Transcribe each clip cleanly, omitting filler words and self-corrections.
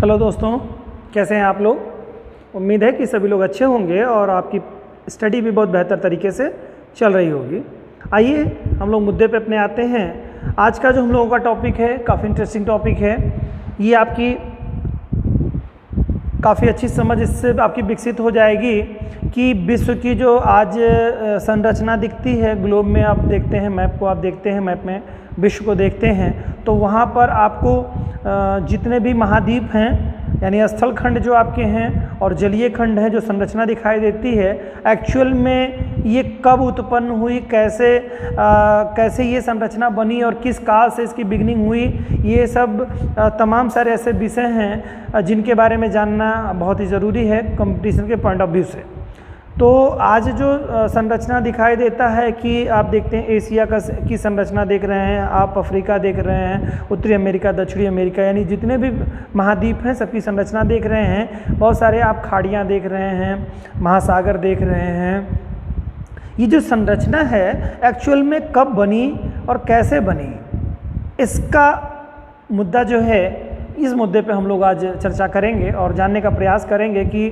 Hello दोस्तों, कैसे हैं आप लोग। उम्मीद है कि सभी लोग अच्छे होंगे और आपकी स्टडी भी बहुत बेहतर तरीके से चल रही होगी। आइए हम लोग मुद्दे पे अपने आते हैं। आज का जो हम लोगों का टॉपिक है काफ़ी इंटरेस्टिंग टॉपिक है। ये आपकी काफ़ी अच्छी समझ इससे आपकी विकसित हो जाएगी कि विश्व की जो आज संरचना दिखती है ग्लोब में, आप देखते हैं मैप को, आप देखते हैं मैप में विश्व को देखते हैं तो वहाँ पर आपको जितने भी महाद्वीप हैं यानी स्थल खंड जो आपके हैं और जलीय खंड हैं, जो संरचना दिखाई देती है, एक्चुअल में ये कब उत्पन्न हुई, कैसे ये संरचना बनी और किस काल से इसकी बिगनिंग हुई, ये सब तमाम सारे ऐसे विषय हैं जिनके बारे में जानना बहुत ही ज़रूरी है कंपटीशन के पॉइंट ऑफ व्यू से। तो आज जो संरचना दिखाई देता है कि आप देखते हैं एशिया की संरचना देख रहे हैं, आप अफ्रीका देख रहे हैं, उत्तरी अमेरिका, दक्षिणी अमेरिका, यानी जितने भी महाद्वीप हैं सबकी संरचना देख रहे हैं। बहुत सारे आप खाड़ियाँ देख रहे हैं, महासागर देख रहे हैं। ये जो संरचना है एक्चुअल में कब बनी और कैसे बनी, इसका मुद्दा जो है, इस मुद्दे पे हम लोग आज चर्चा करेंगे और जानने का प्रयास करेंगे कि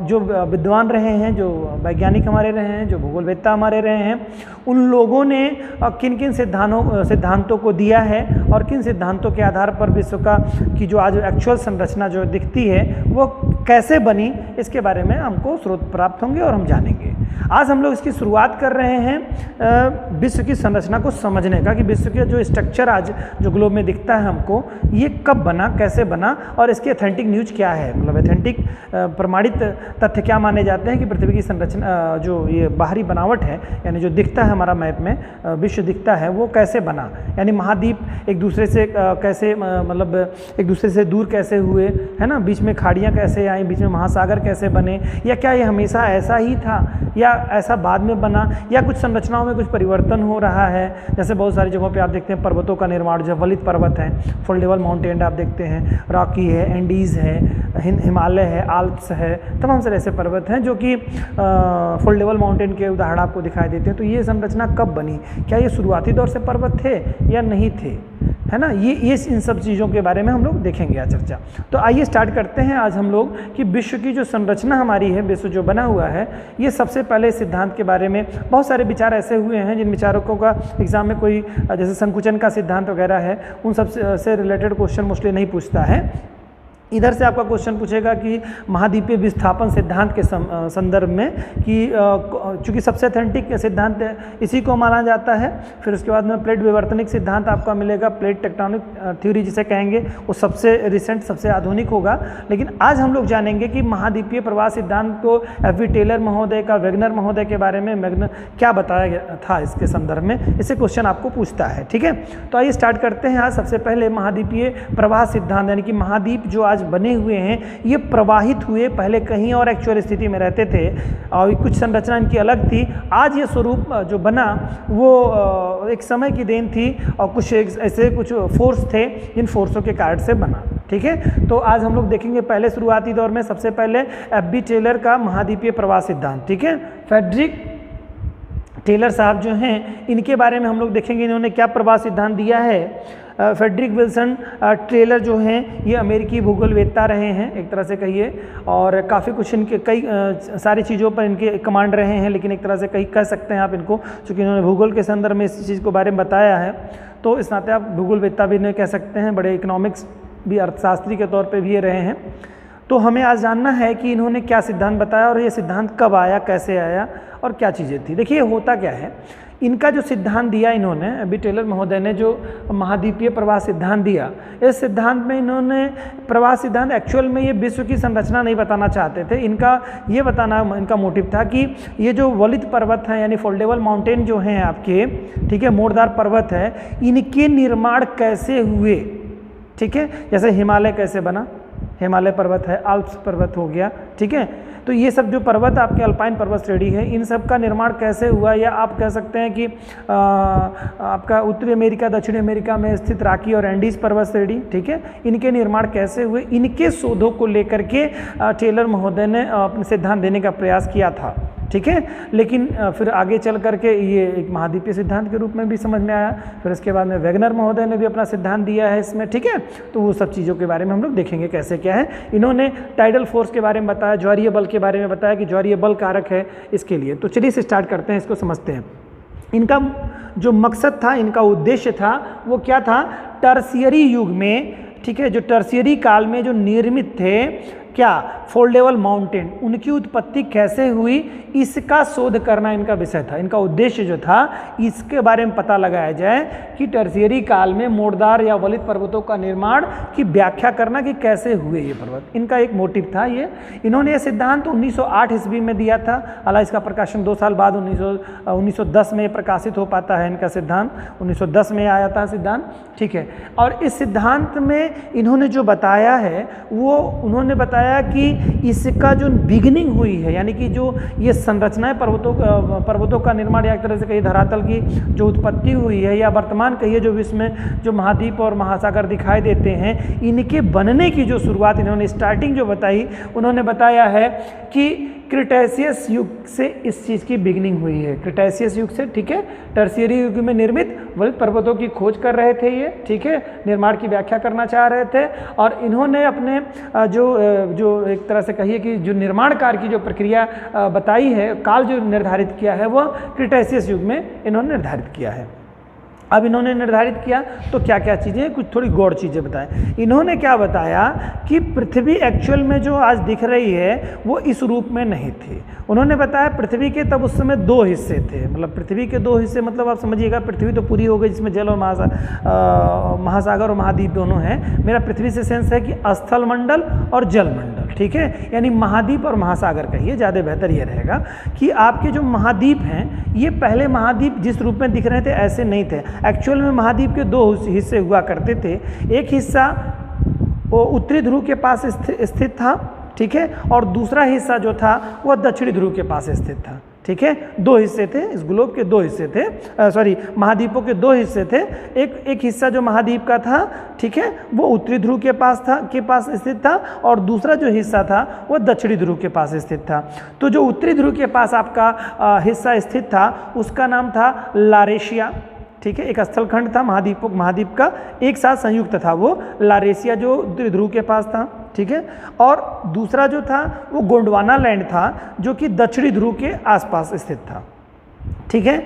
जो विद्वान रहे हैं, जो वैज्ञानिक हमारे रहे हैं, जो भूगोलवेत्ता हमारे रहे हैं, उन लोगों ने किन किन सिद्धांतों को दिया है और किन सिद्धांतों के आधार पर विश्व की जो आज एक्चुअल संरचना जो दिखती है वो कैसे बनी, इसके बारे में हमको स्रोत प्राप्त होंगे और हम जानेंगे। आज हम लोग इसकी शुरुआत कर रहे हैं विश्व की संरचना को समझने का, कि विश्व के जो स्ट्रक्चर आज जो ग्लोब में दिखता है हमको, ये कब बना, कैसे बना और इसकी ऑथेंटिक न्यूज क्या है, मतलब ऑथेंटिक प्रमाणित तथ्य क्या माने जाते हैं कि पृथ्वी की संरचना जो ये बाहरी बनावट है, यानी जो दिखता है हमारा मैप में विश्व दिखता है, वो कैसे बना, यानी महाद्वीप एक दूसरे से कैसे मतलब एक दूसरे से दूर कैसे हुए, है ना, बीच में खाड़ियाँ कैसे आई, बीच में महासागर कैसे बने, या क्या ये हमेशा ऐसा ही था या ऐसा बाद में बना, या कुछ संरचनाओं में कुछ परिवर्तन हो रहा है। जैसे बहुत सारी जगहों पे आप देखते हैं पर्वतों का निर्माण, जो वलित पर्वत हैं, फोल्डेबल माउंटेन आप देखते हैं, रॉकी है, एंडीज़ है, हिमालय है, आल्प्स है, तमाम सारे ऐसे पर्वत हैं जो कि फोल्डेबल माउंटेन के उदाहरण आपको दिखाई देते हैं। तो ये संरचना कब बनी, क्या ये शुरुआती दौर से पर्वत थे या नहीं थे, है ना, ये इन सब चीज़ों के बारे में हम लोग देखेंगे आज चर्चा। तो आइए स्टार्ट करते हैं आज हम लोग कि विश्व की जो संरचना हमारी है, विश्व जो बना हुआ है, ये सबसे पहले सिद्धांत के बारे में बहुत सारे विचार ऐसे हुए हैं जिन विचारों का एग्जाम में कोई जैसे संकुचन का सिद्धांत वगैरह है, उन सब से रिलेटेड क्वेश्चन मोस्टली नहीं पूछता है। इधर से आपका क्वेश्चन पूछेगा कि महाद्वीपीय विस्थापन सिद्धांत के संदर्भ में कि चूँकि सबसे ऑथेंटिक सिद्धांत इसी को माना जाता है। फिर उसके बाद में प्लेट विवर्तनिक सिद्धांत आपका मिलेगा, प्लेट टेक्टोनिक थ्योरी जिसे कहेंगे, वो सबसे रिसेंट, सबसे आधुनिक होगा। लेकिन आज हम लोग जानेंगे कि महाद्वीपीय प्रवाह सिद्धांत को एफ.वी. टेलर महोदय का, वेगनर महोदय के बारे में क्या बताया गया था इसके संदर्भ में, इससे क्वेश्चन आपको पूछता है। ठीक है, तो आइए स्टार्ट करते हैं। आज सबसे पहले महाद्वीपीय प्रवाह सिद्धांत, यानी कि महाद्वीप जो आज बने हुए हैं ये प्रवाहित हुए, पहले कहीं और एक्चुअल स्थिति में रहते थे और कुछ संरचना इनकी अलग थी। आज ये स्वरूप जो बना वो एक समय की देन थी और कुछ ऐसे कुछ फोर्स थे जिन फोर्सों के कारण से बना। ठीक है, तो आज हम लोग देखेंगे पहले शुरुआती दौर में सबसे पहले एफ.बी. टेलर का महाद्वीपीय प्रवाह सिद्धांत। ठीक है, फ्रेडरिक टेलर साहब जो हैं इनके बारे में हम लोग देखेंगे, इन्होंने क्या प्रवाह सिद्धांत दिया है। फ्रेडरिक विल्सन टेलर जो हैं ये अमेरिकी भूगोलवेत्ता रहे हैं एक तरह से कहिए, और काफ़ी कुछ इनके कई सारी चीज़ों पर इनके कमांड रहे हैं, लेकिन एक तरह से कह सकते हैं आप इनको, चूँकि इन्होंने भूगोल के संदर्भ में इस चीज़ को बारे में बताया है, तो इस नाते आप भूगोलवेत्ता भी इन्हें कह सकते हैं, बड़े इकोनॉमिक्स भी, अर्थशास्त्री के तौर पर भी ये रहे हैं। तो हमें आज जानना है कि इन्होंने क्या सिद्धांत बताया और ये सिद्धांत कब आया, कैसे आया और क्या चीज़ें थी। देखिए होता क्या है, इनका जो सिद्धांत दिया इन्होंने, एफ.बी. टेलर महोदय ने जो महाद्वीपीय प्रवाह सिद्धांत दिया, इस सिद्धांत में इन्होंने प्रवाह सिद्धांत एक्चुअल में ये विश्व की संरचना नहीं बताना चाहते थे। इनका ये बताना इनका मोटिव था कि ये जो वलित पर्वत हैं यानी फोल्डेबल माउंटेन जो हैं आपके, ठीक है, मोड़दार पर्वत है, इनके निर्माण कैसे हुए। ठीक है, जैसे हिमालय कैसे बना, हिमालय पर्वत है, आल्प्स पर्वत हो गया। ठीक है, तो ये सब जो पर्वत आपके अल्पाइन पर्वत श्रेणी है, इन सब का निर्माण कैसे हुआ, या आप कह सकते हैं कि आपका उत्तरी अमेरिका, दक्षिणी अमेरिका में स्थित रॉकी और एंडीज पर्वत श्रेणी, ठीक है, इनके निर्माण कैसे हुए, इनके शोधों को लेकर के टेलर महोदय ने अपने सिद्धांत देने का प्रयास किया था। ठीक है। लेकिन फिर आगे चल करके ये एक महाद्वीपीय सिद्धांत के रूप में भी समझ में आया। फिर उसके बाद में वेगनर महोदय ने भी अपना सिद्धांत दिया है इसमें, ठीक है। तो वो सब चीज़ों के बारे में हम लोग देखेंगे कैसे क्या है। इन्होंने टाइडल फोर्स के बारे में बताया, ज्वारीय बल के बारे में बताया कि ज्वारीय बल कारक है इसके लिए। तो चलिए स्टार्ट करते हैं, इसको समझते हैं। इनका जो मकसद था, इनका उद्देश्य था, वो क्या था? टर्शियरी युग में, ठीक है, जो टर्शियरी काल में जो निर्मित थे क्या फोल्डेबल माउंटेन, उनकी उत्पत्ति कैसे हुई, इसका शोध करना इनका विषय था। इनका उद्देश्य जो था, इसके बारे में पता लगाया जाए कि टर्शियरी काल में मोड़दार या वलित पर्वतों का निर्माण की व्याख्या करना कि कैसे हुए ये पर्वत। इनका एक मोटिव था ये। इन्होंने ये सिद्धांत 1908 ईस्वी में दिया था। हालांकि इसका प्रकाशन 2 साल बाद 1910 में प्रकाशित हो पाता है इनका सिद्धांत। 1910 में आया था सिद्धांत, ठीक है। और इस सिद्धांत में इन्होंने जो बताया है, वो उन्होंने बताया कि इसका जो बिगिनिंग हुई है, यानी कि जो ये संरचनाएं पर्वतों का निर्माण, या एक तरह से कहिए धरातल की जो उत्पत्ति हुई है, या वर्तमान कहिए जो विश्व में जो महाद्वीप और महासागर दिखाई देते हैं, इनके बनने की जो शुरुआत इन्होंने स्टार्टिंग जो बताई, उन्होंने बताया है कि क्रिटेशियस युग से इस चीज़ की बिगिनिंग हुई है। क्रिटेशियस युग से, ठीक है, टर्शियरी युग में निर्मित वलित पर्वतों की खोज कर रहे थे ये, ठीक है, निर्माण की व्याख्या करना चाह रहे थे। और इन्होंने अपने जो एक तरह से कहिए कि जो निर्माण कार्य की जो प्रक्रिया बताई है, काल जो निर्धारित किया है, वह क्रिटेशियस युग में इन्होंने निर्धारित किया है। अब इन्होंने निर्धारित किया तो क्या क्या चीज़ें, कुछ थोड़ी गौड़ चीज़ें बताएं। इन्होंने क्या बताया कि पृथ्वी एक्चुअल में जो आज दिख रही है वो इस रूप में नहीं थी। उन्होंने बताया पृथ्वी के तब उस समय 2 हिस्से थे, मतलब पृथ्वी के 2 हिस्से, मतलब आप समझिएगा पृथ्वी तो पूरी हो गई जिसमें जल और महासागर और महाद्वीप दोनों हैं। मेरा पृथ्वी से सेंस है कि स्थल मंडल और जल मंडल, ठीक है, यानी महाद्वीप और महासागर कहिए, ज़्यादा बेहतर ये रहेगा कि आपके जो महाद्वीप हैं, ये पहले महाद्वीप जिस रूप में दिख रहे थे ऐसे नहीं थे। एक्चुअल में महाद्वीप के 2 हिस्से हुआ करते थे। एक हिस्सा वो उत्तरी ध्रुव के पास स्थित था, ठीक है, और दूसरा हिस्सा जो था वह दक्षिणी ध्रुव के पास स्थित था, ठीक है। 2 हिस्से थे, इस ग्लोब के 2 हिस्से थे, महाद्वीपों के 2 हिस्से थे। एक हिस्सा जो महाद्वीप का था, ठीक है, वो उत्तरी ध्रुव के पास स्थित था, और दूसरा जो हिस्सा था वो दक्षिणी ध्रुव के पास स्थित था। तो जो उत्तरी ध्रुव के पास आपका हिस्सा स्थित था, उसका नाम था लारेशिया, ठीक है, एक स्थलखंड था महाद्वीप का एक साथ संयुक्त था वो लारेशिया, जो उत्तरी ध्रुव के पास था, ठीक है। और दूसरा जो था वो गोंडवाना लैंड था, जो कि दक्षिणी ध्रुव के आसपास स्थित था, ठीक है।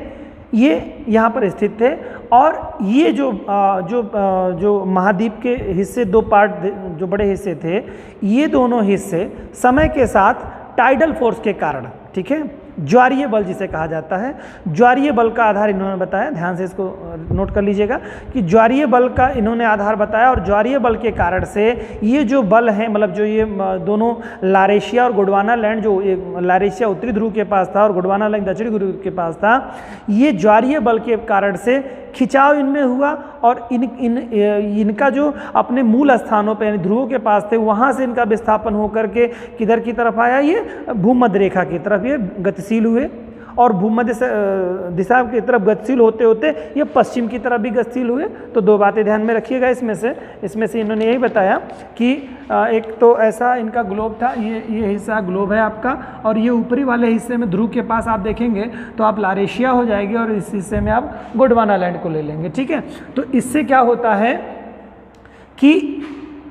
ये यहाँ पर स्थित थे। और ये जो महाद्वीप के हिस्से 2 पार्ट जो बड़े हिस्से थे, ये दोनों हिस्से समय के साथ टाइडल फोर्स के कारण, ठीक है, ज्वारीय बल जिसे कहा जाता है, ज्वारीय बल का आधार इन्होंने बताया। ध्यान से इसको नोट कर लीजिएगा कि ज्वारीय बल का इन्होंने आधार बताया, और ज्वारीय बल के कारण से ये जो बल है, मतलब जो ये दोनों लारेशिया और गोंडवाना लैंड, जो लारेशिया उत्तरी ध्रुव के पास था और गोंडवाना लैंड दक्षिणी ध्रुव के पास था, ये ज्वारीय बल के कारण से खिंचाव इनमें हुआ, और इनका जो अपने मूल स्थानों पर यानी ध्रुवों के पास थे, वहाँ से इनका विस्थापन होकर के किधर की तरफ आया, ये भूमध्य रेखा की तरफ ये गतिशील हुए, और भूमध्य दिशा की तरफ गतिशील होते होते ये पश्चिम की तरफ भी गतिशील हुए। तो 2 बातें ध्यान में रखिएगा इसमें से इन्होंने यही बताया कि एक तो ऐसा इनका ग्लोब था, ये हिस्सा ग्लोब है आपका, और ये ऊपरी वाले हिस्से में ध्रुव के पास आप देखेंगे तो आप लारेशिया हो जाएगी, और इस हिस्से में आप गोंडवाना लैंड को ले लेंगे, ठीक है। तो इससे क्या होता है कि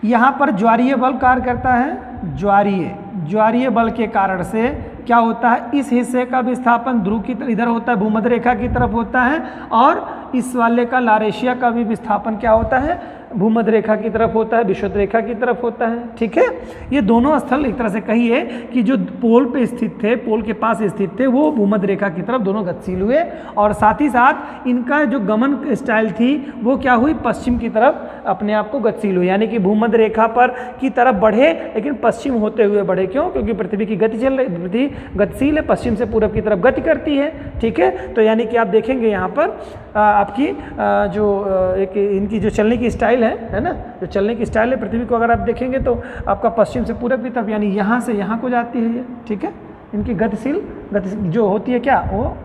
यहाँ पर ज्वारीय बल कार्य करता है, ज्वारीय बल के कारण से क्या होता है, इस हिस्से का विस्थापन ध्रुव की तरफ इधर होता है, भूमध्य रेखा की तरफ होता है, और इस वाले का लारेशिया का भी विस्थापन क्या होता है, भूमध्य रेखा की तरफ होता है, विषुवत रेखा की तरफ होता है, ठीक है। ये दोनों स्थल एक तरह से कहिए कि जो पोल पे स्थित थे, पोल के पास स्थित थे, वो भूमध्य रेखा की तरफ दोनों गतिशील हुए, और साथ ही साथ इनका जो गमन स्टाइल थी वो क्या हुई, पश्चिम की तरफ अपने आप को गतिशील हुई, यानी कि भूमध्य रेखा पर की तरफ बढ़े, लेकिन पश्चिम होते हुए बढ़े। क्यों? क्योंकि पृथ्वी की पृथ्वी गतिशील है, पश्चिम से पूरब की तरफ गति करती है, ठीक है। तो यानी कि आप देखेंगे यहाँ पर आपकी जो एक इनकी जो चलने की स्टाइल है ना, जो चलने की स्टाइल है पृथ्वी को अगर आप देखेंगे तो आपका पश्चिम से पूरब की तरफ, यानी यहाँ से यहाँ को जाती है ये, ठीक है। इनकी गतिशील जो होती है क्या, वो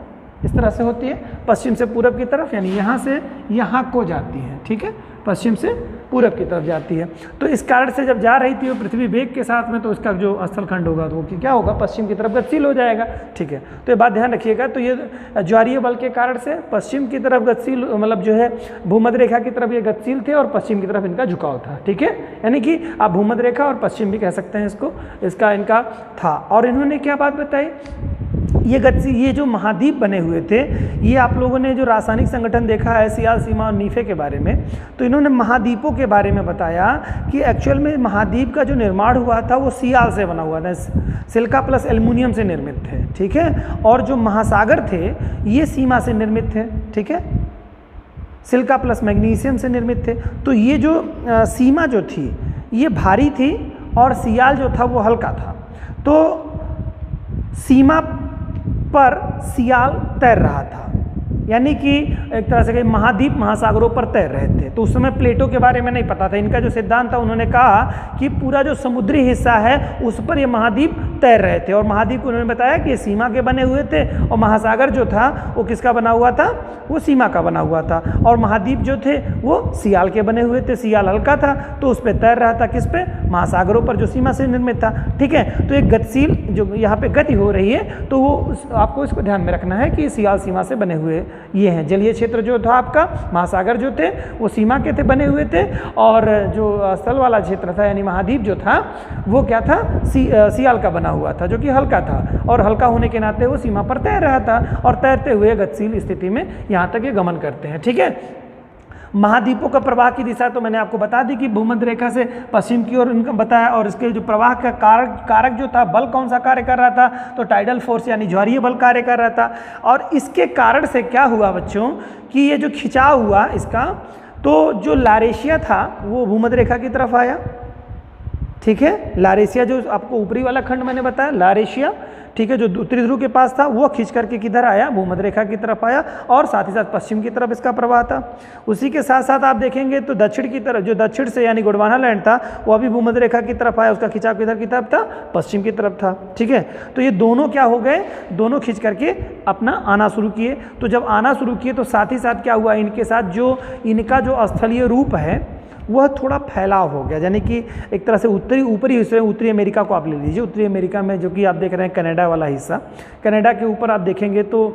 इस तरह से होती है, पश्चिम से पूरब की तरफ, यानी यहाँ से यहाँ को जाती है, ठीक है, पश्चिम से पूरब की तरफ जाती है। तो इस कारण से जब जा रही थी वो पृथ्वी वेग के साथ में, तो इसका जो स्थलखंड होगा तो वो क्या होगा, पश्चिम की तरफ गतिशील हो जाएगा, ठीक है। तो ये बात ध्यान रखिएगा। तो ये ज्वारीय बल के कारण से पश्चिम की तरफ गतिशील, मतलब जो है भूमध्य रेखा की तरफ ये गतिशील थे और पश्चिम की तरफ इनका झुकाव था, ठीक है। यानी कि आप भूमध्य रेखा और पश्चिम भी कह सकते हैं इसको, इसका इनका था। और इन्होंने क्या बात बताई, ये जो महाद्वीप बने हुए थे, ये आप लोगों ने जो रासायनिक संगठन देखा है सियाल, सीमा और नीफे के बारे में, तो इन्होंने महाद्वीपों के बारे में बताया कि एक्चुअल में महाद्वीप का जो निर्माण हुआ था वो सियाल से बना हुआ था, सिलिका प्लस एल्युमिनियम से निर्मित थे, ठीक है। और जो महासागर थे ये सीमा से निर्मित थे, ठीक है, सिलिका प्लस मैग्नीशियम से निर्मित थे। तो ये जो सीमा जो थी ये भारी थी और सियाल जो था वो हल्का था। तो सीमा पर सियाल तैर रहा था, यानी कि एक तरह से महाद्वीप महासागरों पर तैर रहे थे। तो उस समय प्लेटों के बारे में नहीं पता था। इनका जो सिद्धांत था, उन्होंने कहा कि पूरा जो समुद्री हिस्सा है उस पर ये महाद्वीप तैर रहे थे, और महाद्वीप को उन्होंने बताया कि ये सीमा के बने हुए थे, और महासागर जो था वो किसका बना हुआ था, वो सीमा का बना हुआ था। और महाद्वीप जो थे वो सियाल के बने हुए थे, सियाल हल्का था तो उस पर तैर रहा था, किस पे, महासागरों पर जो सीमा से निर्मित था, ठीक है। तो एक गतिशील जो यहाँ पे गति हो रही है, तो वो आपको इसको ध्यान में रखना है कि सियाल सीमा से बने हुए ये हैं। जलीय क्षेत्र जो था आपका, महासागर जो थे वो सीमा के थे, बने हुए थे, और जो स्थल वाला क्षेत्र था यानी महाद्वीप जो था वो क्या था, सियाल का बना हुआ था, जो कि हल्का था, और हल्का होने के नाते वो सीमा पर तैर रहा था, और तैरते हुए गतिशील स्थिति में यहाँ तक ये गमन करते हैं, ठीक है। महाद्वीपों का प्रवाह की दिशा तो मैंने आपको बता दी कि भूमध्य रेखा से पश्चिम की ओर इनका बताया, और इसके जो प्रवाह का कारक जो था, बल कौन सा कार्य कर रहा था, तो टाइडल फोर्स यानी ज्वारीय बल कार्य कर रहा था। और इसके कारण से क्या हुआ बच्चों कि ये जो खिंचाव हुआ इसका, तो जो लारेशिया था वो भूमध्य रेखा की तरफ आया, ठीक है। लारेशिया जो आपको ऊपरी वाला खंड मैंने बताया, लारेशिया, ठीक है, जो उत्तरी ध्रुव के पास था वो खींच करके किधर आया, भूमध्य रेखा की तरफ आया, और साथ ही साथ पश्चिम की तरफ इसका प्रवाह था। उसी के साथ साथ आप देखेंगे तो दक्षिण की तरफ, जो दक्षिण से यानी गोंडवाना लैंड था वो अभी भूमध्य रेखा की तरफ आया, उसका खिंचाव किधर की तरफ था, पश्चिम की तरफ था, ठीक है। तो ये दोनों क्या हो गए, दोनों खींच करके अपना आना शुरू किए। तो जब आना शुरू किए तो साथ ही साथ क्या हुआ, इनके साथ जो इनका जो स्थलीय रूप है वह थोड़ा फैलाव हो गया, यानी कि एक तरह से ऊपरी हिस्से, उत्तरी अमेरिका को आप ले लीजिए, उत्तरी अमेरिका में जो कि आप देख रहे हैं कनाडा वाला हिस्सा, कनाडा के ऊपर आप देखेंगे तो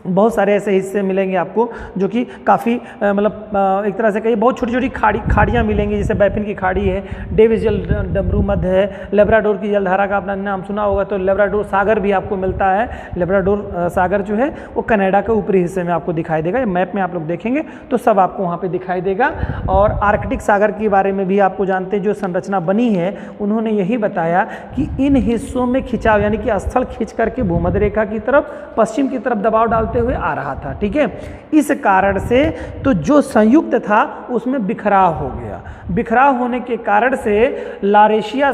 बहुत सारे ऐसे हिस्से मिलेंगे आपको जो कि काफ़ी मतलब एक तरह से कहिए बहुत छोटी छोटी खाड़ियाँ मिलेंगी, जैसे बैफिन की खाड़ी है, डेविस जल डमरू मध्य है, लेब्राडोर की जलधारा का आपने नाम सुना होगा, तो लेब्राडोर सागर भी आपको मिलता है। लेब्राडोर सागर जो है वो कनाडा के ऊपरी हिस्से में आपको दिखाई देगा, मैप में आप लोग देखेंगे तो सब आपको वहाँ पर दिखाई देगा। और आर्कटिक सागर के बारे में भी आपको जानते हैं, जो संरचना बनी है उन्होंने यही बताया कि इन हिस्सों में खिंचाव यानी कि स्थल खींच करके भूमध्य रेखा की तरफ पश्चिम की तरफ दबाव डालते हुए आ रहा था, ठीक है। इस कारण से तो जो संयुक्त था उसमें बिखराव हो गया, बिखराव होने के कारण से लारेशिया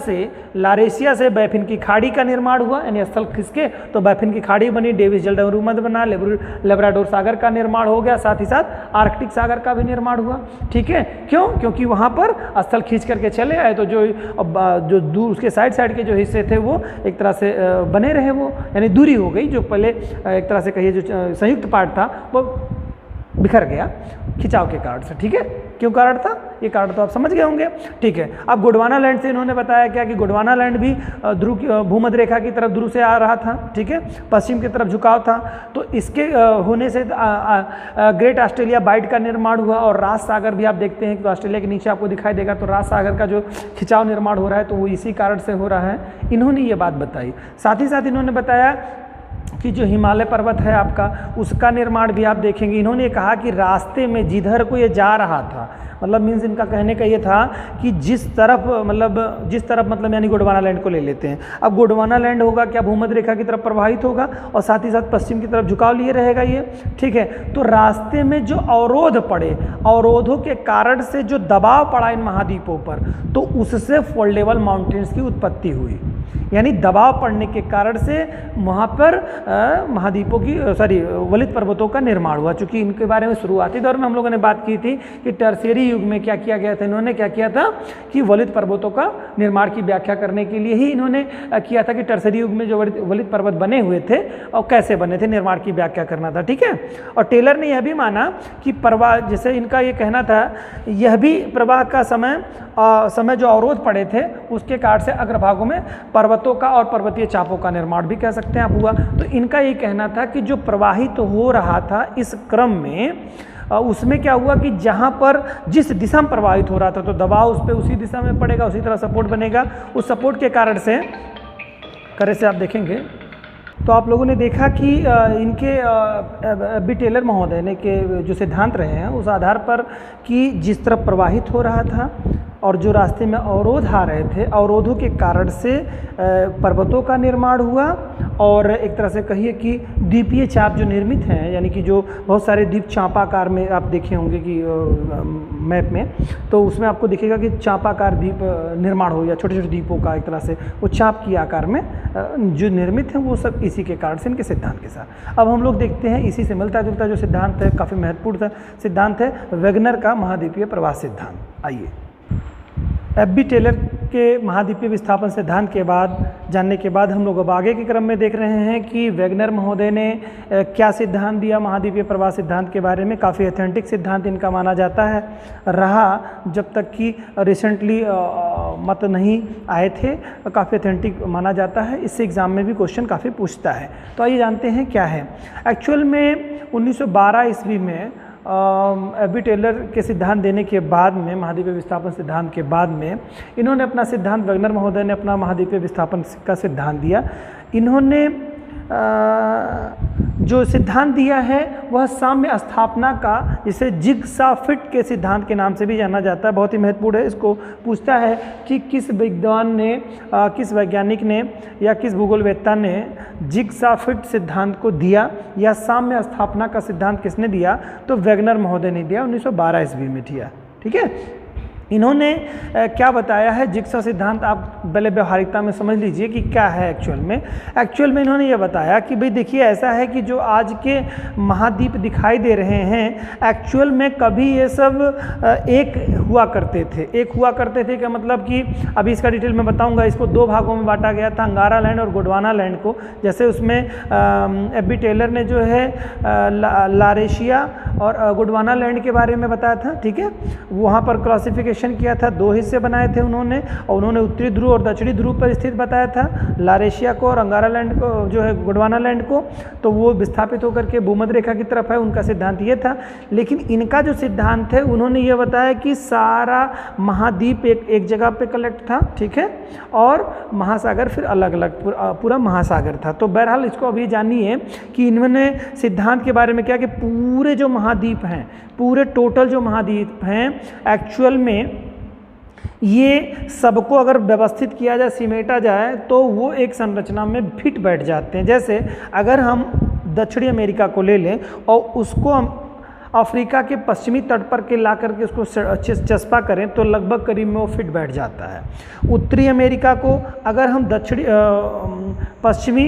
से बैफिन की खाड़ी का निर्माण हुआ, यानी स्थल खिसके तो बैफिन की खाड़ी बनी, डेविस जल डमरू मध्य बना, लेब्राडोर सागर का निर्माण हो गया, साथ ही साथ आर्कटिक सागर का भी निर्माण हुआ, ठीक है। क्यों, क्योंकि वहां पर स्थल खींच करके चले आए, तो जो दूर उसके साइड के जो हिस्से थे वो एक तरह से बने रहे, वो यानी दूरी हो गई, जो पहले एक तरह से कहिए जो संयुक्त पार्ट था वो बिखर गया खिंचाव के कारण से, ठीक है। क्यों कारण था, ये कारण तो आप समझ गए होंगे, ठीक है। अब गोंडवाना लैंड से इन्होंने बताया क्या कि गोंडवाना लैंड भी भूमध्य रेखा की तरफ ध्रुव से आ रहा था, ठीक है, पश्चिम की तरफ झुकाव था, तो इसके होने से ग्रेट ऑस्ट्रेलिया बाइट का निर्माण हुआ। और राज सागर भी आप देखते हैं कि ऑस्ट्रेलिया के नीचे आपको दिखाई देगा, तो राज सागर का जो खिंचाव निर्माण हो रहा है तो वो इसी कारण से हो रहा है, इन्होंने ये बात बताई। साथ ही साथ इन्होंने बताया कि जो हिमालय पर्वत है आपका, उसका निर्माण भी आप देखेंगे। इन्होंने कहा कि रास्ते में जिधर को ये जा रहा था, मतलब मीन्स इनका कहने का ये था कि जिस तरफ मतलब यानी गोंडवाना लैंड को ले लेते हैं। अब गोंडवाना लैंड होगा क्या, भूमध्य रेखा की तरफ प्रवाहित होगा और साथ ही साथ पश्चिम की तरफ झुकाव लिए रहेगा ये, ठीक है। तो रास्ते में जो अवरोध पड़े, अवरोधों के कारण से जो दबाव पड़ा इन महाद्वीपों पर, तो उससे फोल्डेबल माउंटेन्स की उत्पत्ति हुई। यानी दबाव पड़ने के कारण से वहाँ पर महाद्वीपों की वलित पर्वतों का निर्माण हुआ। चूँकि इनके बारे में शुरुआती दौर में हम लोगों ने बात की थी कि टर्शियरी युग में क्या किया गया था, इन्होंने क्या किया था कि वलित पर्वतों का निर्माण की व्याख्या करने के लिए ही इन्होंने किया था कि टर्शियरी युग में जो वलित पर्वत बने हुए थे और कैसे बने थे, निर्माण की व्याख्या करना था। ठीक है। और टेलर ने यह भी माना कि प्रवाह, जैसे इनका ये कहना था, यह भी प्रवाह का समय जो अवरोध पड़े थे उसके कारण से अग्रभागों में पर्वतों का और पर्वतीय चापों का निर्माण भी कह सकते हैं आप हुआ। तो इनका ये कहना था कि जो प्रवाहित तो हो रहा था इस क्रम में, उसमें क्या हुआ कि जहाँ पर जिस दिशा में प्रवाहित हो रहा था तो दबाव उस पर उसी दिशा में पड़ेगा, उसी तरह सपोर्ट बनेगा। उस सपोर्ट के कारण से आप देखेंगे तो आप लोगों ने देखा कि इनके बी टेलर महोदय ने के जो सिद्धांत रहे हैं उस आधार पर कि जिस तरफ प्रवाहित हो रहा था और जो रास्ते में अवरोध आ रहे थे, अवरोधों के कारण से पर्वतों का निर्माण हुआ और एक तरह से कहिए कि द्वीपीय चाप जो निर्मित हैं, यानी कि जो बहुत सारे द्वीप चापाकार में आप देखे होंगे कि मैप में, तो उसमें आपको दिखेगा कि चापाकार द्वीप निर्माण हो, या छोटे छोटे द्वीपों का एक तरह से वो चाप की आकार में जो निर्मित हैं, वो सब इसी के कारण से इनके सिद्धांत के साथ। अब हम लोग देखते हैं इसी से मिलता जुलता जो सिद्धांत है, काफ़ी महत्वपूर्ण सिद्धांत है, वेगनर का महाद्वीपीय प्रवास सिद्धांत। आइए एफ बी टेलर के महाद्वीपीय विस्थापन सिद्धांत के बाद जानने के बाद हम लोग अब आगे के क्रम में देख रहे हैं कि वेगनर महोदय ने क्या सिद्धांत दिया महाद्वीपीय प्रवास सिद्धांत के बारे में। काफ़ी ऑथेंटिक सिद्धांत इनका माना जाता है रहा, जब तक कि रिसेंटली मत नहीं आए थे, काफ़ी ऑथेंटिक माना जाता है। इससे एग्जाम में भी क्वेश्चन काफ़ी पूछता है। तो आइए जानते हैं क्या है। एक्चुअल में 1912 ईस्वी में एफ बी टेलर के सिद्धांत देने के बाद में, महाद्वीपीय विस्थापन सिद्धांत के बाद में, इन्होंने अपना सिद्धांत, वेगनर महोदय ने अपना महाद्वीपीय विस्थापन का सिद्धांत दिया। इन्होंने जो सिद्धांत दिया है वह साम्य स्थापना का, जिसे जिग्सा फिट के सिद्धांत के नाम से भी जाना जाता है, बहुत ही महत्वपूर्ण है। इसको पूछता है कि किस विद्वान ने, किस वैज्ञानिक ने या किस भूगोलवेत्ता ने जिग्सा फिट सिद्धांत को दिया, या साम्य स्थापना का सिद्धांत किसने दिया, तो वेगनर महोदय ने दिया 1912 ईस्वी में दिया। ठीक है। इन्होंने क्या बताया है जिग्सा सिद्धांत, आप पहले व्यवहारिकता में समझ लीजिए कि क्या है एक्चुअल में। एक्चुअल में इन्होंने ये बताया कि भाई देखिए, ऐसा है कि जो आज के महाद्वीप दिखाई दे रहे हैं, एक्चुअल में कभी ये सब एक हुआ करते थे। एक हुआ करते थे का मतलब कि अभी इसका डिटेल में बताऊंगा। इसको दो भागों में बांटा गया था, अंगारा लैंड और गोंडवाना लैंड को। जैसे उसमें एफ बी टेलर ने जो है लारेशिया और गोंडवाना लैंड के बारे में बताया था। ठीक है। वहाँ पर क्लासिफिकेशन किया था, दो हिस्से बनाए थे उन्होंने, और उन्होंने उत्तरी ध्रुव और दक्षिणी ध्रुव पर स्थित बताया था लारेशिया को और अंगारा लैंड को, जो है गोंडवाना लैंड को। तो वो विस्थापित होकर के भूमध्य रेखा की तरफ है, उनका सिद्धांत ये था। लेकिन इनका जो सिद्धांत है, उन्होंने ये बताया कि सारा महाद्वीप एक जगह पे कलेक्ट था। ठीक है। और महासागर फिर अलग अलग, पूरा महासागर था। तो बहरहाल इसको अभी जानिए कि इन्होंने सिद्धांत के बारे में क्या कि पूरे जो महाद्वीप हैं, पूरे टोटल जो महाद्वीप हैं, एक्चुअल में ये सबको अगर व्यवस्थित किया जाए, सिमेटा जाए, तो वो एक संरचना में फिट बैठ जाते हैं। जैसे अगर हम दक्षिणी अमेरिका को ले लें और उसको हम अफ्रीका के पश्चिमी तट पर के ला करके उसको चस्पा करें तो लगभग करीब में वो फिट बैठ जाता है। उत्तरी अमेरिका को अगर हम दक्षिणी पश्चिमी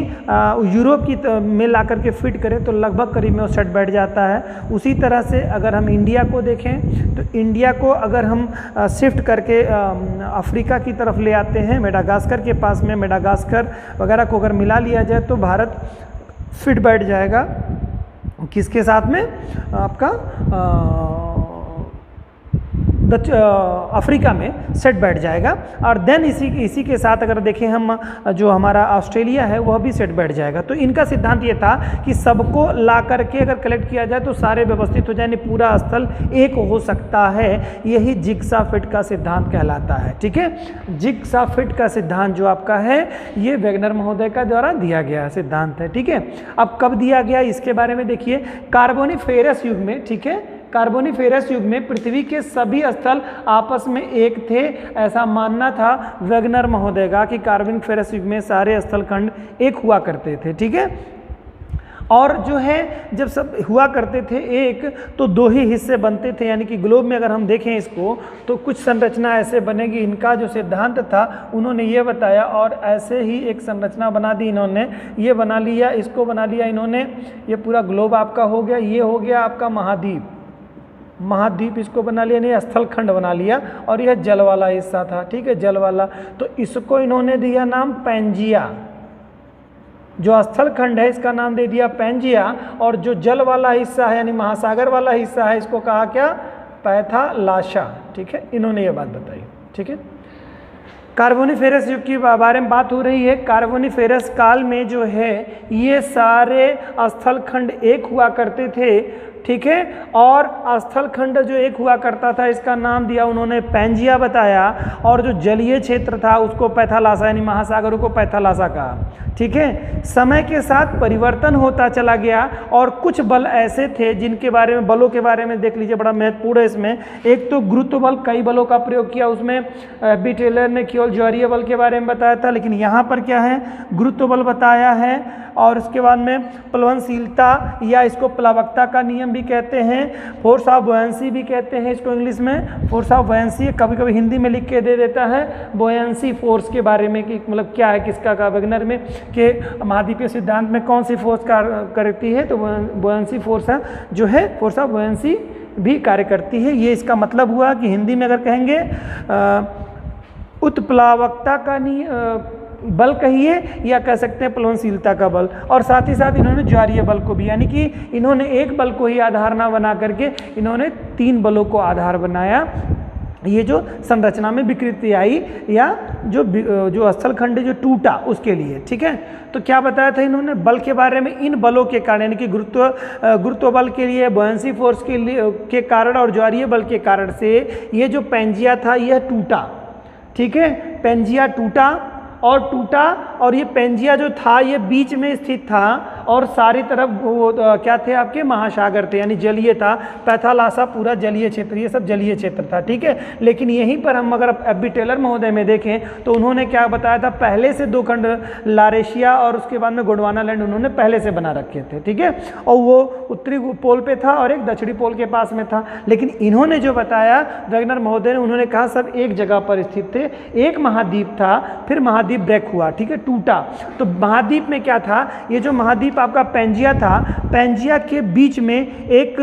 यूरोप की में ला करके फिट करें तो लगभग करीब में वो सेट बैठ जाता है। उसी तरह से अगर हम इंडिया को देखें तो इंडिया को अगर हम शिफ्ट करके अफ्रीका की तरफ ले आते हैं, मेडागास्कर के पास में, मेडागास्कर वगैरह को अगर मिला लिया जाए तो भारत फिट बैठ जाएगा किसके साथ में, आपका अफ्रीका में सेट बैठ जाएगा। और देन इसी के साथ अगर देखें हम, जो हमारा ऑस्ट्रेलिया है वह भी सेट बैठ जाएगा। तो इनका सिद्धांत ये था कि सबको ला करके अगर कलेक्ट किया जाए तो सारे व्यवस्थित हो जाए, पूरा स्थल एक हो सकता है। यही जिग्सा फिट का सिद्धांत कहलाता है। ठीक है। जिग्सा फिट का सिद्धांत जो आपका है, ये वेगनर महोदय का द्वारा दिया गया सिद्धांत है। ठीक है। अब कब दिया गया इसके बारे में देखिए, कार्बोनिफेरस युग में। ठीक है। कार्बोनिफेरस युग में पृथ्वी के सभी स्थल आपस में एक थे, ऐसा मानना था वेगनर महोदय का कि कार्बोनिफेरस युग में सारे स्थल खंड एक हुआ करते थे। ठीक है। और जो है जब सब हुआ करते थे एक, तो दो ही हिस्से बनते थे, यानी कि ग्लोब में अगर हम देखें इसको तो कुछ संरचना ऐसे बनेगी। इनका जो सिद्धांत था उन्होंने ये बताया और ऐसे ही एक संरचना बना दी इन्होंने, ये बना लिया, इसको बना लिया इन्होंने, ये पूरा ग्लोब आपका हो गया। ये हो गया आपका महाद्वीप, महाद्वीप इसको बना लिया, नहीं स्थल खंड बना लिया, और यह जल वाला हिस्सा था, ठीक है, जल वाला। तो इसको इन्होंने दिया नाम पैंजिया। जो स्थल खंड है इसका नाम दे दिया पैंजिया, और जो जल वाला हिस्सा है यानी महासागर वाला हिस्सा है इसको कहा क्या, पैथालाशा, ठीक है, इन्होंने ये बात बताई, ठीक है। कार्बोनिफेरस युग के बारे में बात हो रही है। कार्बोनिफेरस काल में जो है ये सारे स्थल खंड एक हुआ करते थे, ठीक है, और स्थल खंड जो एक हुआ करता था इसका नाम दिया उन्होंने पैंजिया बताया, और जो जलीय क्षेत्र था उसको पैथालाशा यानी महासागरों को पैथालाशा कहा, ठीक है। समय के साथ परिवर्तन होता चला गया और कुछ बल ऐसे थे जिनके बारे में, बलों के बारे में देख लीजिए, बड़ा महत्वपूर्ण है इसमें। एक तो गुरुत्व बल, कई बलों का प्रयोग किया, उसमें बी टेलर ने केवल ज्वारीय बल के बारे में बताया था, लेकिन यहाँ पर क्या है, गुरुत्व बल बताया है। और उसके बाद में प्लवनशीलता या इसको प्लावकता का नियम भी कहते हैं, फोर्स ऑफ बॉयंसी भी कहते हैं इसको इंग्लिश में, फोर्स ऑफ बॉयंसी, कभी कभी हिंदी में लिख के दे देता है बॉयंसी फोर्स के बारे में, कि मतलब क्या है, किसका का वैगनर में कि महाद्वीपीय सिद्धांत में कौन सी फोर्स कार्य करती है, तो बॉयंसी फोर्स है जो है, फोर्स ऑफ बॉयंसी भी कार्य करती है। ये इसका मतलब हुआ कि हिंदी में अगर कहेंगे उत्प्लावकता का बल कहिए, या कह सकते हैं प्लवनशीलता का बल। और साथ ही साथ इन्होंने ज्वारीय बल को भी, यानी कि इन्होंने एक बल को ही आधार ना बना करके इन्होंने 3 बलों को आधार बनाया। ये जो संरचना में विकृति आई या जो स्थल खंड जो टूटा उसके लिए, ठीक है। तो क्या बताया था इन्होंने बल के बारे में, इन बलों के कारण, यानी कि गुरुत्व बल के लिए, बॉयंसी फोर्स के कारण और ज्वारीय बल के कारण से ये जो पैंजिया था यह टूटा, ठीक है, पैंजिया टूटा और ये पैंजिया जो था ये बीच में स्थित था और सारी तरफ वो क्या थे आपके महासागर थे, यानी जलीय था। पैथालाशा पूरा जलीय क्षेत्र, ये सब जलीय क्षेत्र था, ठीक है। लेकिन यहीं पर हम अगर बी टेलर महोदय में देखें तो उन्होंने क्या बताया था, पहले से 2 खंड लारेशिया और उसके बाद में गोंडवाना लैंड उन्होंने पहले से बना रखे थे, ठीक है, और वो उत्तरी पोल पे था और एक दक्षिणी पोल के पास में था। लेकिन इन्होंने जो बताया वैगनर महोदय ने, उन्होंने कहा सब एक जगह पर स्थित थे, एक महाद्वीप था, फिर महाद्वीप ब्रेक हुआ, ठीक है, टूटा। तो महाद्वीप में क्या था, ये जो महाद्वीप आपका पैंजिया था, पैंजिया के बीच में एक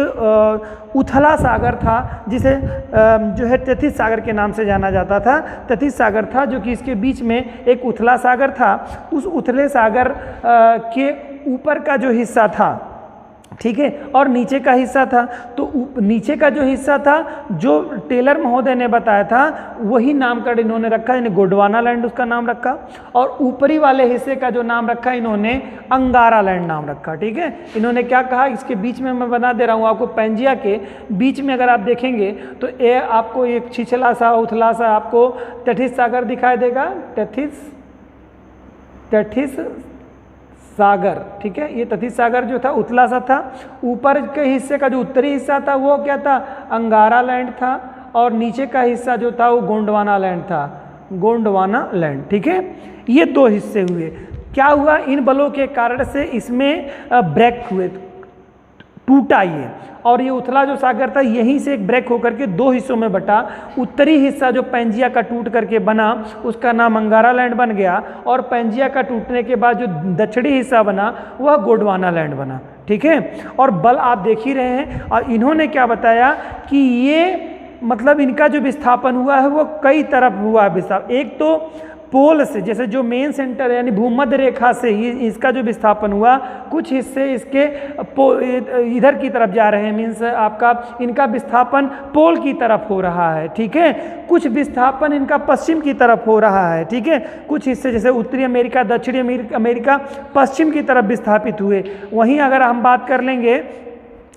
उथला सागर था जिसे जो है तथित सागर के नाम से जाना जाता था। तथित सागर था जो कि इसके बीच में एक उथला सागर था। उस उथले सागर के ऊपर का जो हिस्सा था, ठीक है, और नीचे का हिस्सा था, तो नीचे का जो हिस्सा था जो टेलर महोदय ने बताया था वही नामकरण इन्होंने रखा, यानी गोंडवाना लैंड उसका नाम रखा, और ऊपरी वाले हिस्से का जो नाम रखा इन्होंने अंगारा लैंड नाम रखा, ठीक है। इन्होंने क्या कहा, इसके बीच में मैं बता दे रहा हूँ आपको, पैंजिया के बीच में अगर आप देखेंगे तो ये आपको एक छिछला सा उथला सा आपको तथित सागर दिखाई देगा, तथित सागर, ठीक है। ये तथित सागर जो था उथला सा था, ऊपर के हिस्से का जो उत्तरी हिस्सा था वो क्या था, अंगारा लैंड था, और नीचे का हिस्सा जो था वो गोंडवाना लैंड था, गोंडवाना लैंड, ठीक है। ये 2 हिस्से हुए। क्या हुआ, इन बलों के कारण से इसमें ब्रेक हुए, टूटा ये, और ये उथला जो सागर था यहीं से एक ब्रेक होकर के 2 हिस्सों में बटा। उत्तरी हिस्सा जो पैंजिया का टूट करके बना उसका नाम अंगारा लैंड बन गया, और पैंजिया का टूटने के बाद जो दक्षिणी हिस्सा बना वह गोंडवाना लैंड बना, ठीक है। और बल आप देख ही रहे हैं। और इन्होंने क्या बताया कि ये मतलब इनका जो विस्थापन हुआ है वो कई तरफ हुआ है विस्थापन। एक तो पोल से, जैसे जो मेन सेंटर है यानी भूमध्य रेखा से ही इसका जो विस्थापन हुआ, कुछ हिस्से इसके इधर की तरफ जा रहे हैं, मीन्स आपका इनका विस्थापन पोल की तरफ हो रहा है, ठीक है। कुछ विस्थापन इनका पश्चिम की तरफ हो रहा है, ठीक है। कुछ हिस्से जैसे उत्तरी अमेरिका, दक्षिणी अमेरिका पश्चिम की तरफ विस्थापित हुए। वहीं अगर हम बात कर लेंगे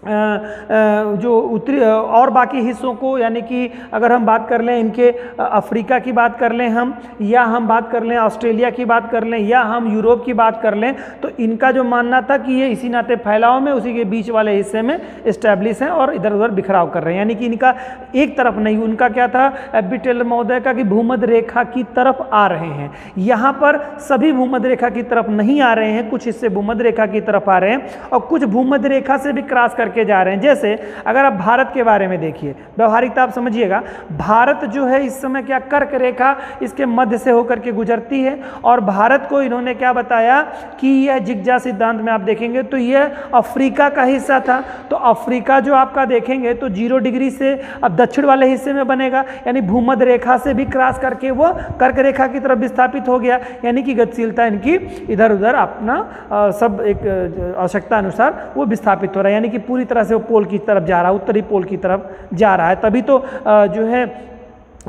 जो उत्तरी और बाकी हिस्सों को, यानी कि अगर हम बात कर लें इनके अफ्रीका की बात कर लें हम, या हम बात कर लें ऑस्ट्रेलिया की बात कर लें, या हम यूरोप की बात कर लें, तो इनका जो मानना था कि ये इसी नाते फैलाव में उसी के बीच वाले हिस्से में इस्टेब्लिश हैं और इधर उधर बिखराव कर रहे हैं, यानी कि इनका एक तरफ नहीं, उनका क्या था एफ.बी. टेलर महोदय का कि भूमध्य रेखा की तरफ आ रहे हैं। यहाँ पर सभी भूमध्य रेखा की तरफ नहीं आ रहे हैं, कुछ हिस्से भूमध्य रेखा की तरफ आ रहे हैं और कुछ भूमध्य रेखा से भी क्रॉस करके जा रहे हैं। जैसे अगर आप भारत के बारे में देखिए, व्यवहारिकता आप समझिएगा, भारत जो है इस समय क्या कर्क रेखा इसके मध्य से होकर के गुजरती है और भारत को इन्होंने क्या बताया कि यह जिग्जा सिद्धांत में आप देखेंगे तो यह अफ्रीका का हिस्सा था। तो अफ्रीका जो आपका देखेंगे तो 0 डिग्री से अब दक्षिण वाले हिस्से में बनेगा, यानी भूमध्य रेखा से भी क्रॉस करके वो कर्क रेखा की तरफ विस्थापित हो गया, यानी कि गतिशीलता इनकी इधर उधर अपना सब एक आवश्यकता अनुसार वो विस्थापित हो रहा है, यानी कि पूरी तरह से वो पोल की तरफ जा रहा है, उत्तरी पोल की तरफ जा रहा है। तभी तो जो है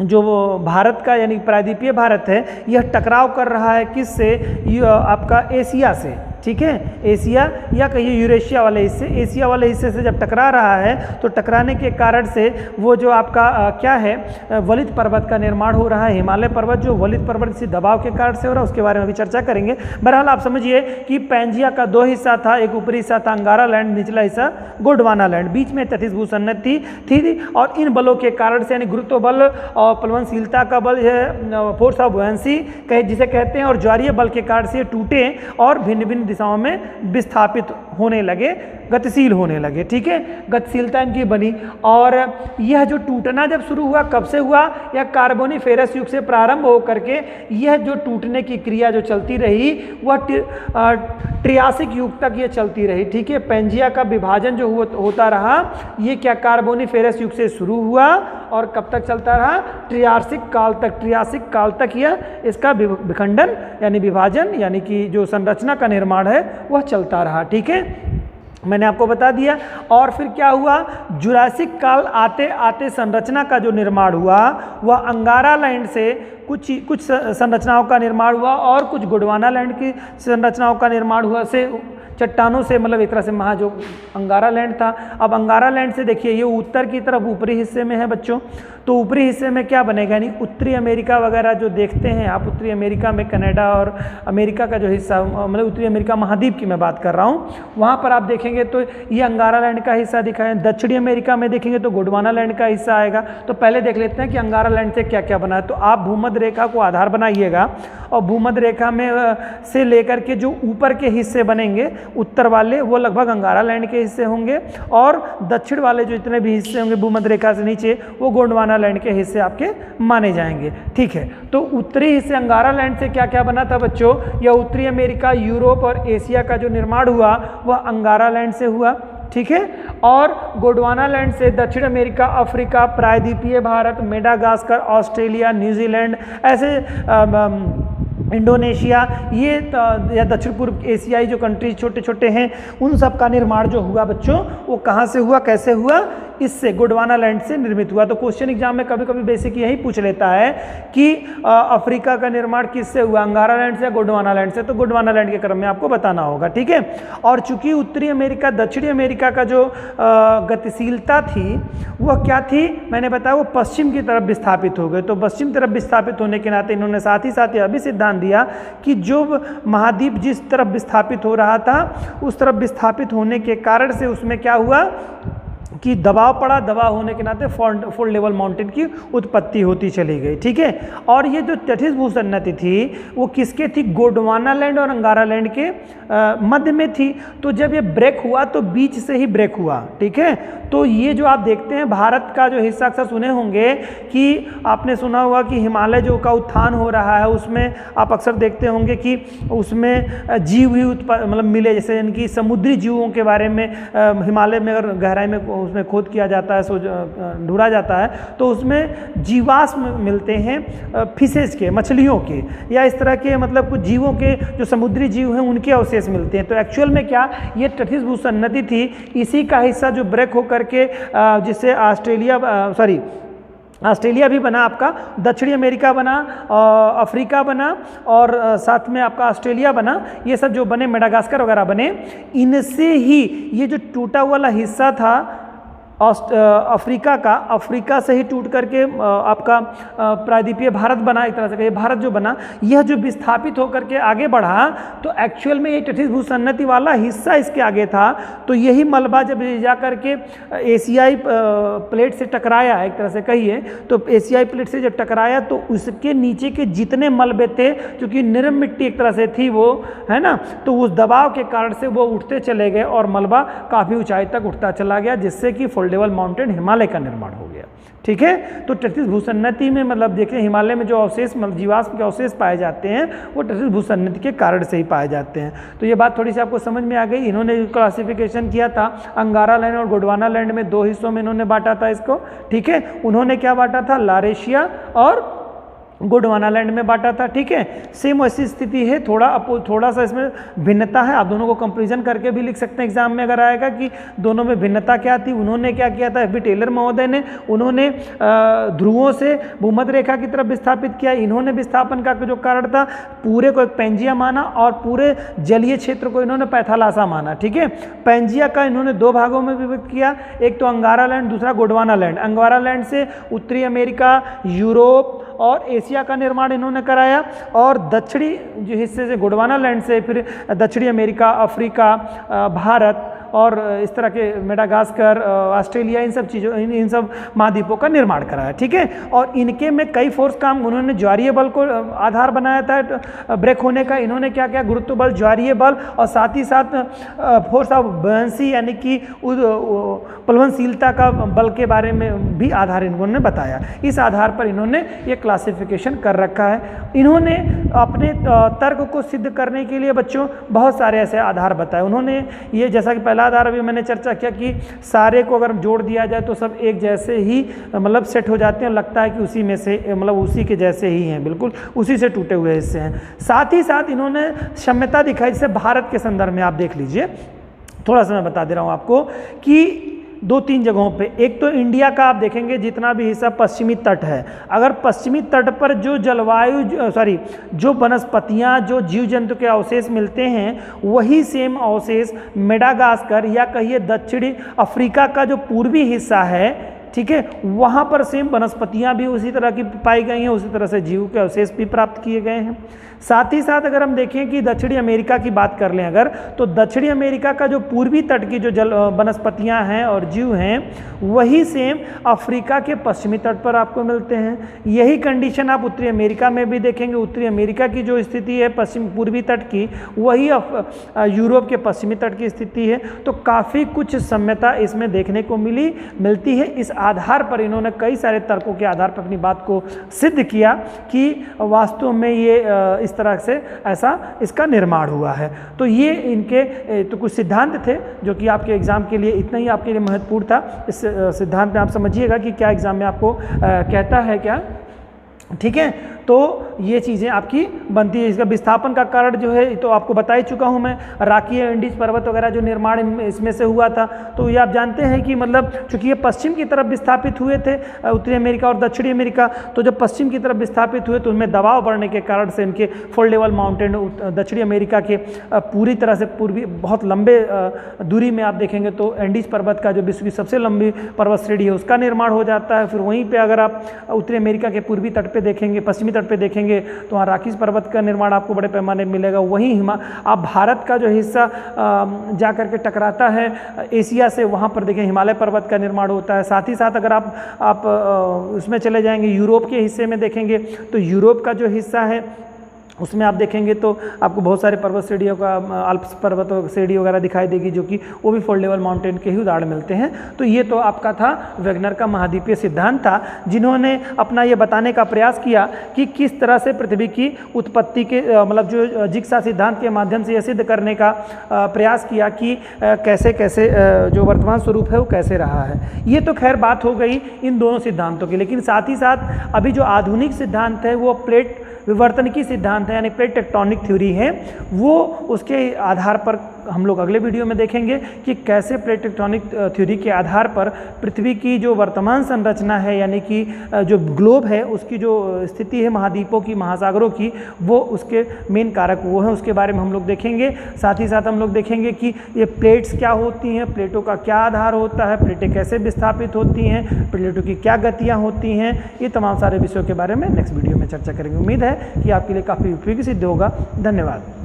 जो भारत का यानी प्रायद्वीपीय भारत है यह टकराव कर रहा है किससे, आपका एशिया से, ठीक है, एशिया या कहिए यूरेशिया वाले हिस्से, एशिया वाले हिस्से से जब टकरा रहा है तो टकराने के कारण से वो जो आपका क्या है वलित पर्वत का निर्माण हो रहा है, हिमालय पर्वत जो वलित पर्वत इसी दबाव के कारण से हो रहा है, उसके बारे में भी चर्चा करेंगे। बहरहाल आप समझिए कि पैंजिया का 2 हिस्सा था, एक ऊपरी हिस्सा था अंगारा लैंड, निचला हिस्सा गोंडवाना लैंड, बीच में तथित भूसन्नति थी और इन बलों के कारण से यानी गुरुत्व बल और प्लवनशीलता का बल है, फोर्स ऑफ बुयांसी जिसे कहते हैं, और ज्वारीय बल के कारण से टूटे और भिन्न भिन्न दिशाओं में विस्थापित होने लगे, गतिशील होने लगे, ठीक है, गतिशीलता इनकी बनी। और यह जो टूटना जब शुरू हुआ कब से हुआ, यह कार्बोनिफेरस युग से प्रारंभ होकर के यह जो टूटने की क्रिया जो चलती रही वह ट्रियासिक युग तक ये चलती रही, ठीक है। पैंजिया का विभाजन जो होता रहा ये क्या कार्बोनिफेरस युग से शुरू हुआ और कब तक चलता रहा, ट्रियासिक काल तक यह इसका विखंडन यानी विभाजन यानी कि जो संरचना का निर्माण है वह चलता रहा, ठीक है, मैंने आपको बता दिया। और फिर क्या हुआ, जुरासिक काल आते आते संरचना का जो निर्माण हुआ वह अंगारा लैंड से कुछ संरचनाओं का निर्माण हुआ और कुछ गोंडवाना लैंड की संरचनाओं का निर्माण हुआ से चट्टानों से, मतलब एक तरह से जो अंगारा लैंड था। अब अंगारा लैंड से देखिए ये उत्तर की तरफ ऊपरी हिस्से में है बच्चों, तो ऊपरी हिस्से में क्या बनेगा, यानी उत्तरी अमेरिका वगैरह जो देखते हैं आप, उत्तरी अमेरिका में कनाडा और अमेरिका का जो हिस्सा, मतलब उत्तरी अमेरिका महाद्वीप की मैं बात कर रहा हूँ, वहाँ पर आप देखेंगे तो ये अंगारा लैंड का हिस्सा दिखा है। दक्षिणी अमेरिका में देखेंगे तो गोंडवाना लैंड का हिस्सा आएगा। तो पहले देख लेते हैं कि अंगारा लैंड से क्या क्या बना है। तो आप भूमध्य रेखा को आधार बनाइएगा और भूमध्य रेखा में से लेकर के जो ऊपर के हिस्से बनेंगे उत्तर वाले वो लगभग अंगारा लैंड के हिस्से होंगे और दक्षिण वाले जो इतने भी हिस्से होंगे भूमध्य रेखा से नीचे वो गोंडवाना लैंड के हिस्से आपके माने जाएंगे, ठीक है। तो उत्तरी हिस्से अंगारा लैंड से क्या क्या बना था बच्चों, या उत्तरी अमेरिका, यूरोप और एशिया का जो निर्माण हुआ वह अंगारा लैंड से हुआ, ठीक है। और गोंडवाना लैंड से दक्षिण अमेरिका, अफ्रीका, प्रायद्वीपीय भारत, मेडागास्कर, ऑस्ट्रेलिया, न्यूजीलैंड, ऐसे इंडोनेशिया, ये या दक्षिण पूर्व एशियाई जो कंट्रीज छोटे छोटे हैं उन सब का निर्माण जो हुआ बच्चों वो कहाँ से हुआ, कैसे हुआ, इससे गोंडवाना लैंड से निर्मित हुआ। तो क्वेश्चन एग्जाम में कभी कभी बेसिक यही पूछ लेता है कि अफ्रीका का निर्माण किससे हुआ, अंगारा लैंड से या गोंडवाना लैंड से, तो गोंडवाना लैंड के क्रम में आपको बताना होगा, ठीक है। और चूंकि उत्तरी अमेरिका, दक्षिणी अमेरिका का जो गतिशीलता थी वह क्या थी, मैंने बताया वो पश्चिम की तरफ विस्थापित हो गए। तो पश्चिम तरफ विस्थापित होने के नाते इन्होंने साथ ही यह भी सिद्धांत दिया कि जो महाद्वीप जिस तरफ विस्थापित हो रहा था उस तरफ विस्थापित होने के कारण से उसमें क्या हुआ कि दबाव पड़ा, दबाव होने के नाते फोल्ड लेवल माउंटेन की उत्पत्ति होती चली गई, ठीक है। और ये जो तटित भूसन्नति थी वो किसके थी, गोंडवाना लैंड और अंगारा लैंड के मध्य में थी। तो जब ये ब्रेक हुआ तो बीच से ही ब्रेक हुआ, ठीक है। तो ये जो आप देखते हैं भारत का जो हिस्सा अक्सर सुने होंगे कि आपने सुना होगा कि हिमालय जो का उत्थान हो रहा है उसमें आप अक्सर देखते होंगे कि उसमें जीव ही मतलब मिले, जैसे इनकी समुद्री जीवों के बारे में हिमालय में अगर गहराई में उसमें खोद किया जाता है, ढूंढा जाता है तो उसमें जीवाश्म मिलते हैं फिशेज के, मछलियों के, या इस तरह के मतलब कुछ जीवों के जो समुद्री जीव हैं उनके अवशेष मिलते हैं। तो एक्चुअल में क्या ये तटित भूसन्नति थी, इसी का हिस्सा जो ब्रेक होकर के जिससे ऑस्ट्रेलिया भी बना आपका, दक्षिणी अमेरिका बना, अफ्रीका बना और साथ में आपका ऑस्ट्रेलिया बना। ये सब जो बने, मेडागास्कर वगैरह बने, इनसे ही ये जो टूटा हुआ हिस्सा था अफ्रीका से ही टूट करके आपका प्रायद्वीपीय भारत बना। एक तरह से कहिए भारत जो बना, यह जो विस्थापित होकर के आगे बढ़ा तो एक्चुअल में ये तटीय भूसन्नति वाला हिस्सा इसके आगे था। तो यही मलबा जब जा करके एशियाई प्लेट से टकराया, एक तरह से कहिए तो एशियाई प्लेट से जब टकराया तो उसके नीचे के जितने मलबे थे, क्योंकि नरम मिट्टी एक तरह से थी वो, है ना, तो उस दबाव के कारण से वो उठते चले गए और मलबा काफ़ी ऊंचाई तक उठता चला गया, जिससे कि फोल्डेबल माउंटेन हिमालय का निर्माण हो गया। ठीक है, तो तटीय भूसन्नति में मतलब देखिए हिमालय में जो अवशेष जीवाश्म के अवशेष पाए जाते हैं वो तटीय भूसन्नति के कारण से ही पाए जाते हैं। तो ये बात थोड़ी सी आपको समझ में आ गई। इन्होंने क्लासिफिकेशन किया था अंगारा लैंड और गोंडवाना लैंड में, दो हिस्सों में इन्होंने बांटा था इसको। ठीक है, उन्होंने क्या बांटा था, लारेशिया और गोंडवाना लैंड में बांटा था। ठीक है, सेम वैसी स्थिति है, थोड़ा सा इसमें भिन्नता है। आप दोनों को कंपेरिजन करके भी लिख सकते हैं एग्जाम में अगर आएगा कि दोनों में भिन्नता क्या थी। उन्होंने क्या किया था, FB टेलर महोदय ने, उन्होंने ध्रुवों से भूमध्य रेखा की तरफ विस्थापित किया। इन्होंने विस्थापन का जो कारण था पूरे को एक पैंजिया माना और पूरे जलीय क्षेत्र को इन्होंने पैथालासा माना। ठीक है, पैंजिया का इन्होंने दो भागों में विभक्त किया, एक तो अंगारा लैंड, दूसरा गोंडवाना लैंड। अंगारा लैंड से उत्तरी अमेरिका, यूरोप और एशिया का निर्माण इन्होंने कराया, और दक्षिणी जो हिस्से से गोंडवाना लैंड से फिर दक्षिणी अमेरिका, अफ्रीका, भारत और इस तरह के मेडागास्कर, ऑस्ट्रेलिया, इन सब चीज़ों, इन सब महाद्वीपों का निर्माण कराया। ठीक है, और इनके में कई फोर्स काम, उन्होंने ज्वारीय बल को आधार बनाया था ब्रेक होने का। इन्होंने क्या किया, गुरुत्व बल, ज्वारीय बल और साथ ही साथ फोर्स ऑफ बयांसी यानी कि प्लवनशीलता का बल के बारे में भी आधार इन्होंने बताया। इस आधार पर इन्होंने ये क्लासिफिकेशन कर रखा है। इन्होंने अपने तर्क को सिद्ध करने के लिए बच्चों बहुत सारे ऐसे आधार बताए। उन्होंने ये, जैसा कि पहला आधार अभी मैंने चर्चा किया कि सारे को अगर जोड़ दिया जाए तो सब एक जैसे ही मतलब सेट हो जाते हैं, लगता है कि उसी में से मतलब उसी के जैसे ही हैं, बिल्कुल उसी से टूटे हुए हिस्से हैं। साथ ही साथ इन्होंने साम्यता दिखाई, जैसे भारत के संदर्भ में आप देख लीजिए, थोड़ा सा मैं बता दे रहा हूँ आपको कि दो तीन जगहों पे, एक तो इंडिया का आप देखेंगे जितना भी हिस्सा पश्चिमी तट है, अगर पश्चिमी तट पर जो जलवायु जो वनस्पतियाँ, जो जीव जंतु के अवशेष मिलते हैं, वही सेम अवशेष मेडागास्कर या कहिए दक्षिणी अफ्रीका का जो पूर्वी हिस्सा है, ठीक है, वहाँ पर सेम वनस्पतियाँ भी उसी तरह की पाई गई हैं, उसी तरह से जीव के अवशेष भी प्राप्त किए गए हैं। साथ ही साथ अगर हम देखें कि दक्षिणी अमेरिका की बात कर लें अगर, तो दक्षिणी अमेरिका का जो पूर्वी तट की जो जल वनस्पतियाँ हैं और जीव हैं, वही सेम अफ्रीका के पश्चिमी तट पर आपको मिलते हैं। यही कंडीशन आप उत्तरी अमेरिका में भी देखेंगे। उत्तरी अमेरिका की जो स्थिति है पश्चिम पूर्वी तट की, वही यूरोप के पश्चिमी तट की स्थिति है। तो काफ़ी कुछ साम्यता इसमें देखने को मिलती है। इस आधार पर इन्होंने कई सारे तर्कों के आधार पर अपनी बात को सिद्ध किया कि वास्तव में ये इस तरह से ऐसा इसका निर्माण हुआ है। तो ये इनके तो कुछ सिद्धांत थे जो कि आपके एग्जाम के लिए इतना ही आपके लिए महत्वपूर्ण था। इस सिद्धांत में आप समझिएगा कि क्या एग्जाम में आपको कहता है क्या, ठीक है। तो ये चीज़ें आपकी बनती है। इसका विस्थापन का कारण जो है तो आपको बता ही चुका हूँ मैं, राकीय एंडीज पर्वत वगैरह जो निर्माण इसमें से हुआ था। तो ये आप जानते हैं कि मतलब चूंकि ये पश्चिम की तरफ विस्थापित हुए थे उत्तरी अमेरिका और दक्षिणी अमेरिका, तो जब पश्चिम की तरफ विस्थापित हुए तो उनमें दबाव बढ़ने के कारण से इनके फोल्डेबल माउंटेन दक्षिणी अमेरिका के पूरी तरह से पूर्वी बहुत लंबे दूरी में आप देखेंगे तो एंडीज पर्वत का जो विश्व की सबसे लंबी पर्वत श्रेणी है उसका निर्माण हो जाता है। फिर वहीं पर अगर आप उत्तरी अमेरिका के पूर्वी तट पर देखेंगे, पश्चिमी पे देखेंगे तो वहाँ राकीज पर्वत का निर्माण आपको बड़े पैमाने में मिलेगा। वहीं आप भारत का जो हिस्सा जा करके टकराता है एशिया से, वहाँ पर देखें हिमालय पर्वत का निर्माण होता है। साथ ही साथ अगर आप उसमें चले जाएंगे यूरोप के हिस्से में देखेंगे तो यूरोप का जो हिस्सा है उसमें आप देखेंगे तो आपको बहुत सारे पर्वत श्रेणियों का अल्प्स पर्वत श्रेणी वगैरह दिखाई देगी, जो कि वो भी फोल्डेबल माउंटेन के ही उदाहरण मिलते हैं। तो ये तो आपका था वेगनर का महाद्वीपीय सिद्धांत था, जिन्होंने अपना ये बताने का प्रयास किया कि किस तरह से पृथ्वी की उत्पत्ति के मतलब जो जिग्सा सिद्धांत के माध्यम से यह सिद्ध करने का प्रयास किया कि कैसे कैसे जो वर्तमान स्वरूप है वो कैसे रहा है। ये तो खैर बात हो गई इन दोनों सिद्धांतों की, लेकिन साथ ही साथ अभी जो आधुनिक सिद्धांत है वो प्लेट विवर्तन की सिद्धांत है, यानी प्लेट टेक्टोनिक थ्योरी है, वो उसके आधार पर हम लोग अगले वीडियो में देखेंगे कि कैसे प्लेट टेक्टोनिक थ्योरी के आधार पर पृथ्वी की जो वर्तमान संरचना है, यानी कि जो ग्लोब है उसकी जो स्थिति है महाद्वीपों की, महासागरों की, वो उसके मेन कारक वो हैं, उसके बारे में हम लोग देखेंगे। साथ ही साथ हम लोग देखेंगे कि ये प्लेट्स क्या होती हैं, प्लेटों का क्या आधार होता है, प्लेटें कैसे विस्थापित होती हैं, प्लेटों की क्या गतियाँ होती हैं, ये तमाम सारे विषयों के बारे में नेक्स्ट वीडियो में चर्चा करेंगे। उम्मीद है कि आपके लिए काफ़ी उपयोगी सिद्ध होगा। धन्यवाद।